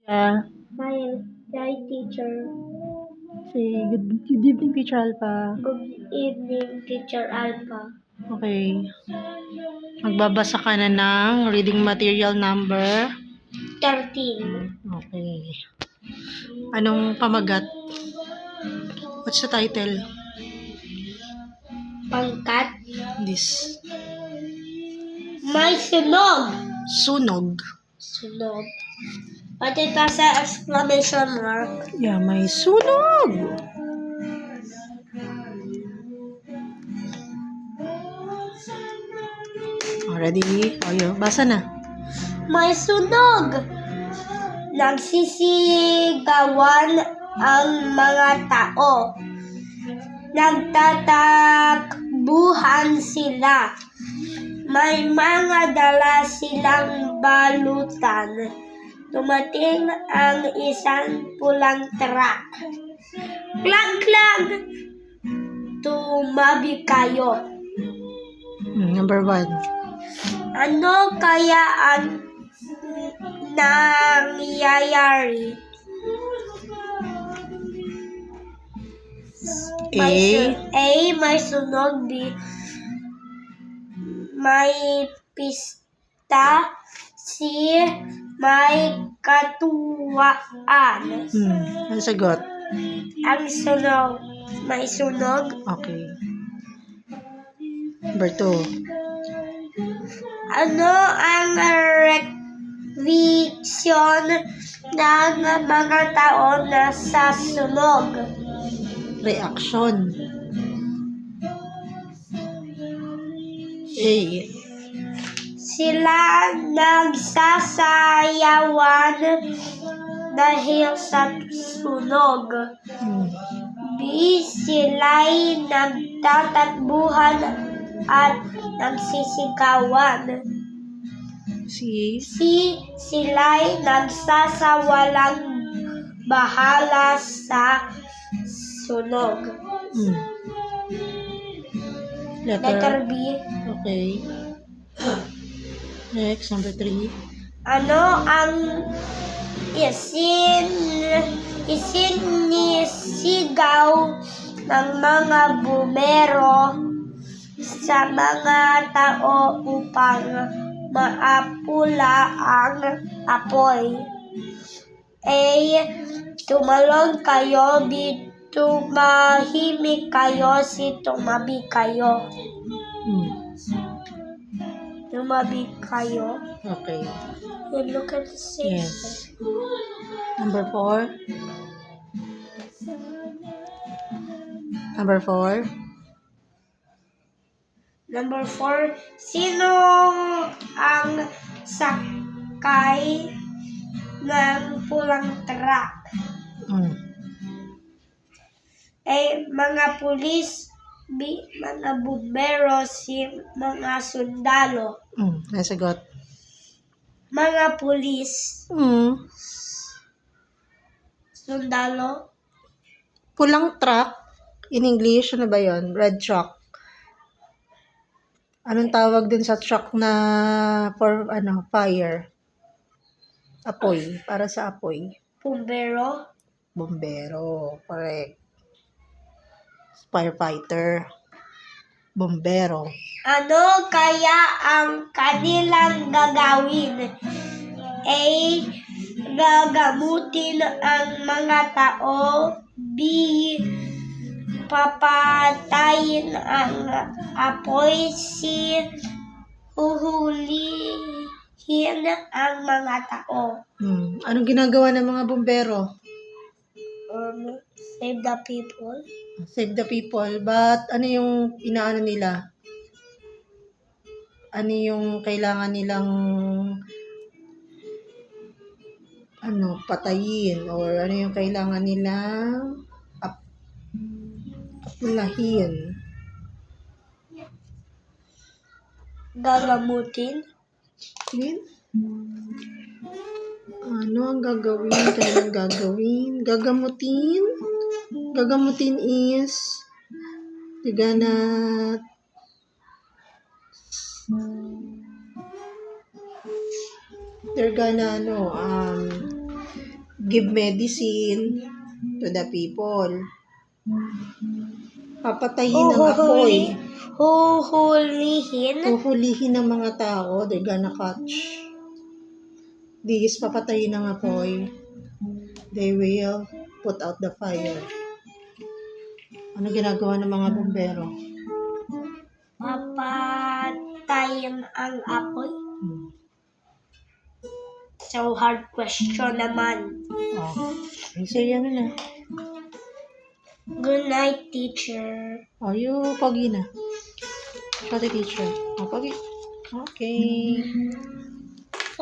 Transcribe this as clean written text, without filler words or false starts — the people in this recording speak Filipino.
Yeah. My teacher. Say good evening, Teacher Alpha. Good evening, Teacher Alpha. Okay. Magbabasa ka na ng reading material number 13. Okay. Anong pamagat? What's the title? Pangkat. This. May sunog. Sunog. Sunog. Pati pa sa exclamation mark. Yeah, may sunog. Ready? Ayo, basa na. May sunog. Nagsisigawan ang mga tao. Nagtatakbuhan sila. May mga dala silang balutan. Dumating ang isang pulang truck. Klag-klag! Tumabi kayo. Number 1. Ano kaya ang nangyayari? May sunog. B. May pista. C. May katuwaan. Ang sagot? Ang sunog. May sunog. Okay. Number 2. Ano ang reaksyon ng mga tao na sa sunog? Reaction. A. Sila nagsasayawan dahil sa sunog. B. Sila'y nagtatakbuhan at nagsisigawan. C. Sila'y nagsasawalang bahala sa sunog. Letter B. Okay. Next, number 3. Ano ang isinisigaw ng mga bumero sa mga tao upang maapula ang apoy? A. Tumalon kayo. B. Tumahimik kayo. C. Tumabi kayo. Tumabi kayo. Okay. You look at the same. Yes. Number 4. Number 4. Number 4. Sino ang sakay ng pulang truck? A. Mga pulis. B. Mga bumbero. C. Mga sundalo. Nasagot? Mga pulis. Sundalo. Pulang truck. In English, ano ba yun? Red truck. Anong tawag din sa truck na for fire? Apoy. Para sa apoy. Bumbero. Bombero. Correct. Firefighter. Bombero. Ano kaya ang kanilang gagawin? A. Gagamutin ang mga tao. B. Papatayin ang apoy. C. Huhulihin ang mga tao. Anong ginagawa ng mga bombero? Save the people. Save the people. But ano yung inaano nila? Ano yung kailangan nilang patayin? Or ano yung kailangan nilang apulahin? Gagamutin. Ano ang gagawin? Kailangan gagawin? Gagamutin? Gagamutin is they're gonna give medicine to the people. Papatayin ng apoy. Huhulihin. Huhulihin ng mga tao. They're gonna catch. These papatayin ng apoy. They will put out the fire. Ano ginagawa ng mga bumbero? Papatayin ang apoy. So, hard question naman. Oh. Say ano na. Good night, teacher. Oh, you, pogi na. Pati teacher. Oh, pogi. Okay.